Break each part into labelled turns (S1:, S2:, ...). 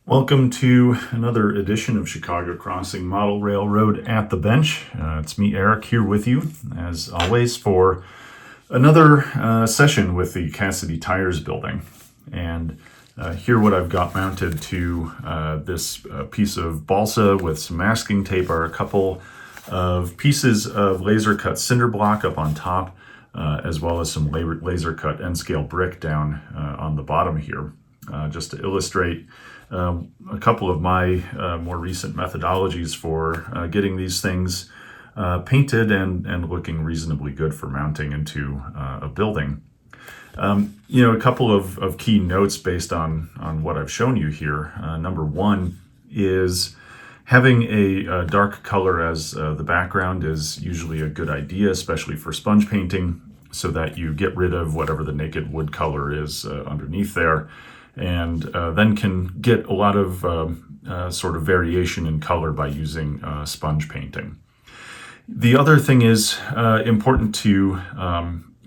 S1: Welcome to another edition of Chicago Crossing Model Railroad at the Bench. It's me, Eric, here with you, as always, for another session with the Cassidy Tires building. And here what I've got mounted to this piece of balsa with some masking tape are a couple of pieces of laser cut cinder block up on top, as well as some laser cut end scale brick down on the bottom here, just to illustrate a couple of my more recent methodologies for getting these things painted and looking reasonably good for mounting into a building. A couple of key notes based on what I've shown you here. Number one is having a dark color as the background is usually a good idea, especially for sponge painting, so that you get rid of whatever the naked wood color is underneath there, and then can get a lot of sort of variation in color by using sponge painting. The other thing is important to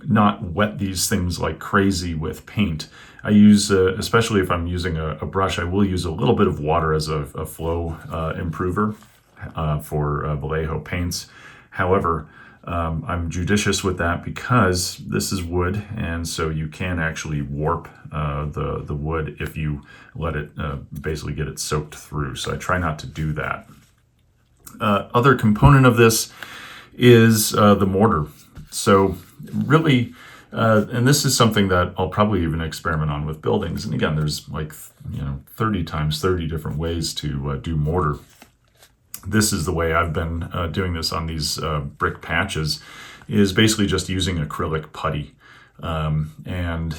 S1: not wet these things like crazy with paint. I use, especially if I'm using a brush, I will use a little bit of water as a flow improver for Vallejo paints. However, I'm judicious with that because this is wood, and so you can actually warp the wood if you let it basically get it soaked through. So I try not to do that. Other component of this is the mortar. So really, and this is something that I'll probably even experiment on with buildings. And again, there's like 30 times 30 different ways to do mortar. This is the way I've been doing this on these brick patches, is basically just using acrylic putty. And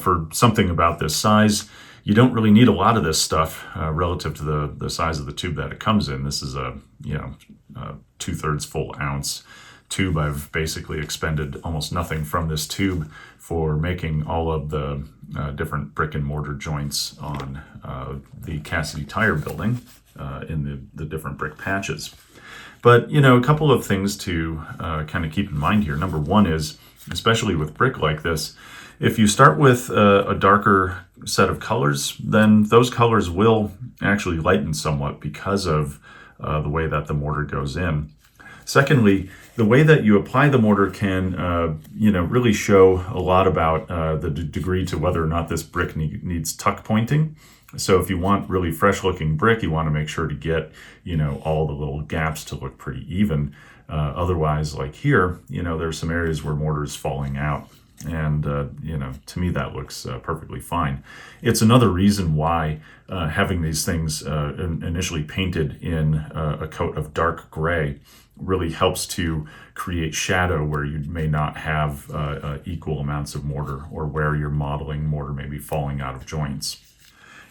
S1: for something about this size, you don't really need a lot of this stuff relative to the size of the tube that it comes in. This is a 2/3 full ounce tube. I've basically expended almost nothing from this tube for making all of the different brick and mortar joints on the Cassidy tire building in the different brick patches. But, a couple of things to kind of keep in mind here. Number one is, especially with brick like this, if you start with a darker set of colors, then those colors will actually lighten somewhat because of the way that the mortar goes in. Secondly, the way that you apply the mortar can, really show a lot about the degree to whether or not this brick needs tuck pointing. So if you want really fresh looking brick, you want to make sure to get, all the little gaps to look pretty even. Otherwise, like here, there's some areas where mortar is falling out. And, to me, that looks perfectly fine. It's another reason why having these things initially painted in a coat of dark gray really helps to create shadow where you may not have equal amounts of mortar, or where you're modeling mortar may be falling out of joints.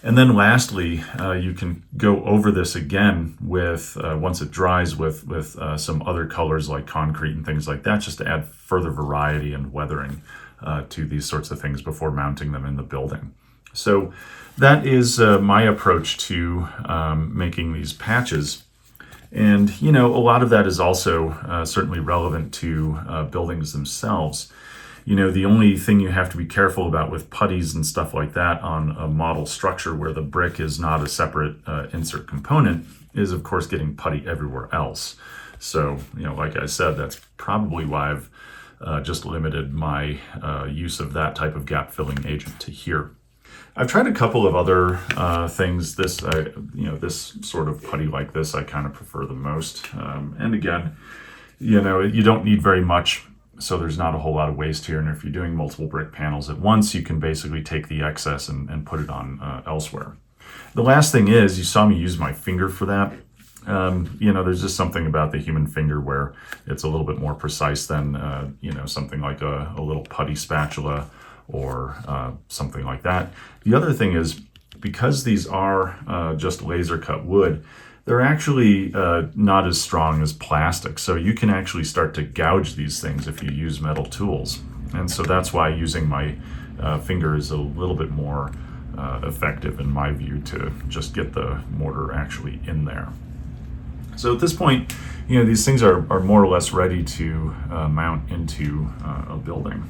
S1: And then lastly, you can go over this again with, once it dries, with some other colors like concrete and things like that, just to add further variety and weathering to these sorts of things before mounting them in the building. So that is my approach to making these patches. And, a lot of that is also certainly relevant to buildings themselves. The only thing you have to be careful about with putties and stuff like that on a model structure where the brick is not a separate insert component is, of course, getting putty everywhere else. So, like I said, that's probably why I've just limited my use of that type of gap filling agent to here. I've tried a couple of other things. This sort of putty like this, I kind of prefer the most. And again, you don't need very much, so there's not a whole lot of waste here. And if you're doing multiple brick panels at once, you can basically take the excess and put it on elsewhere. The last thing is, you saw me use my finger for that. There's just something about the human finger where it's a little bit more precise than, something like a little putty spatula or something like that. The other thing is, because these are just laser cut wood, they're actually not as strong as plastic. So you can actually start to gouge these things if you use metal tools. And so that's why using my finger is a little bit more effective in my view to just get the mortar actually in there. So at this point, these things are more or less ready to mount into a building.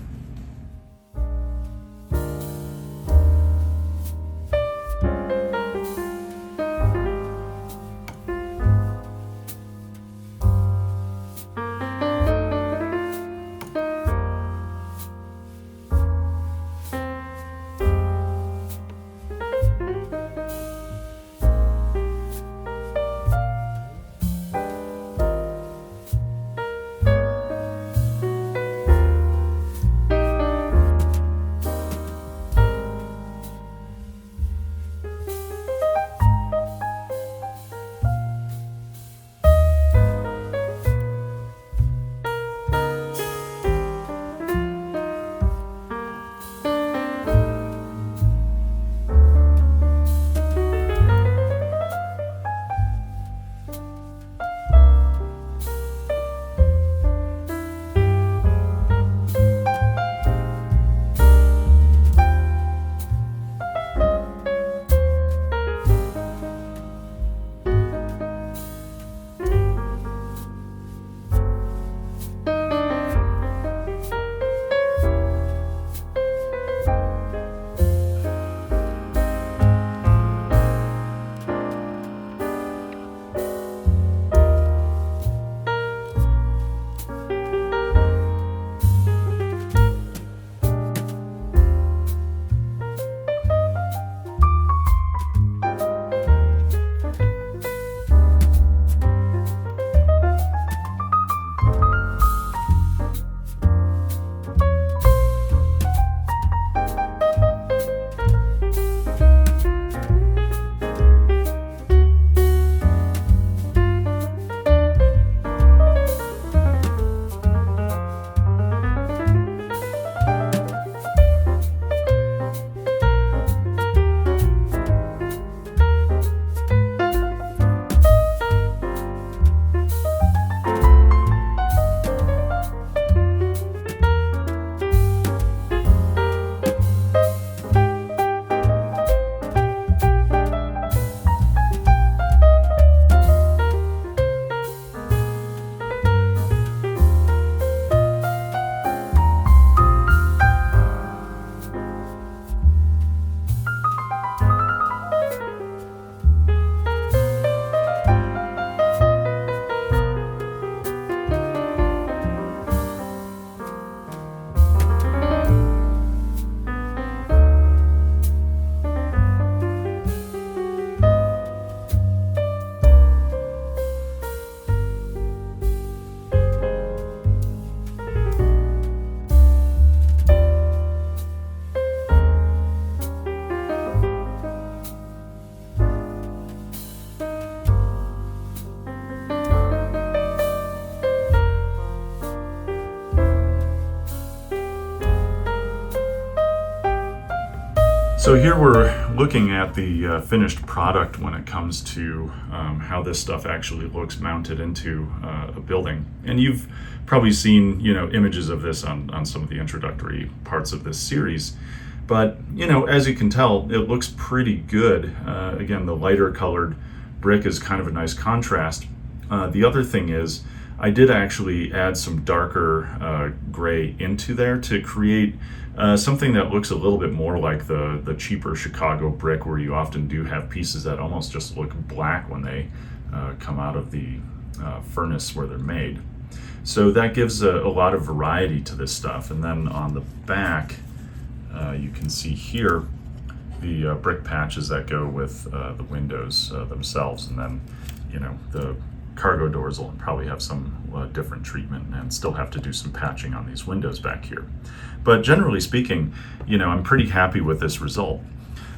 S1: So here we're looking at the finished product when it comes to how this stuff actually looks mounted into a building. And you've probably seen, images of this on some of the introductory parts of this series. But, as you can tell, it looks pretty good. Again, the lighter colored brick is kind of a nice contrast. The other thing is, I did actually add some darker gray into there to create something that looks a little bit more like the cheaper Chicago brick, where you often do have pieces that almost just look black when they come out of the furnace where they're made. So that gives a lot of variety to this stuff. And then on the back, you can see here the brick patches that go with the windows themselves, and then the cargo doors will probably have some different treatment and still have to do some patching on these windows back here. But generally speaking, I'm pretty happy with this result.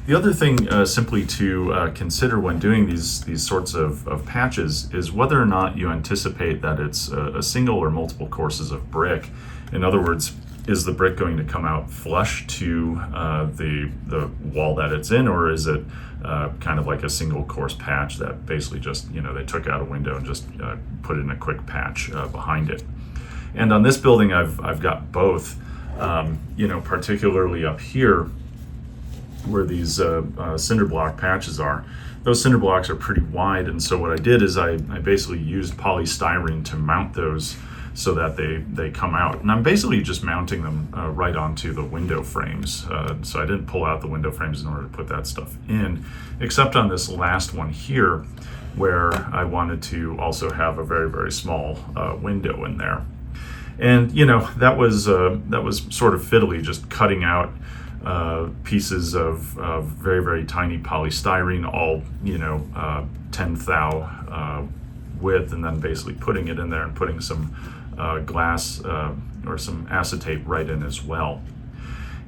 S1: The other thing simply to consider when doing these sorts of patches is whether or not you anticipate that it's a single or multiple courses of brick. In other words, is the brick going to come out flush to the wall that it's in, or is it kind of like a single course patch that basically just, they took out a window and just put in a quick patch behind it? And on this building, I've got both, particularly up here where these cinder block patches are. Those cinder blocks are pretty wide, and so what I did is I basically used polystyrene to mount those so that they come out. And I'm basically just mounting them right onto the window frames. So I didn't pull out the window frames in order to put that stuff in, except on this last one here, where I wanted to also have a very, very small window in there. And that was sort of fiddly, just cutting out pieces of very, very tiny polystyrene, all 10 thou width, and then basically putting it in there and putting some glass or some acetate right in as well.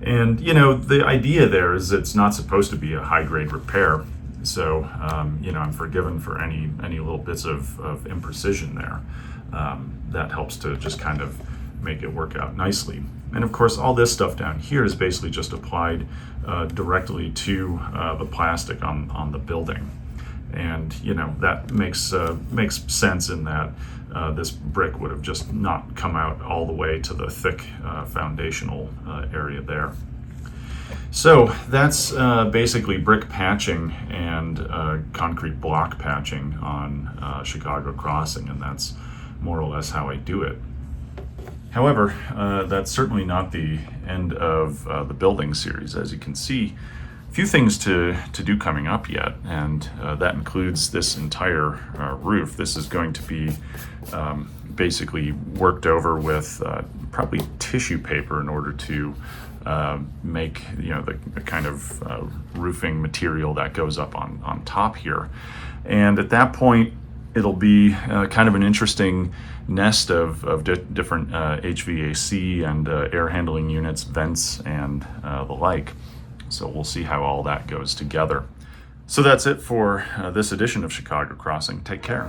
S1: And the idea there is it's not supposed to be a high-grade repair, so I'm forgiven for any little bits of imprecision there. That helps to just kind of make it work out nicely. And of course, all this stuff down here is basically just applied directly to the plastic on the building. And that makes sense in that this brick would have just not come out all the way to the thick foundational area there. So that's basically brick patching and concrete block patching on Chicago Crossing, and that's more or less how I do it. However, that's certainly not the end of the building series. As you can see, a few things to do coming up yet, and that includes this entire roof. This is going to be basically worked over with probably tissue paper in order to make the kind of roofing material that goes up on top here. And at that point, it'll be kind of an interesting nest of different HVAC and air handling units, vents, and the like. So we'll see how all that goes together. So that's it for this edition of Chicago Crossing. Take care.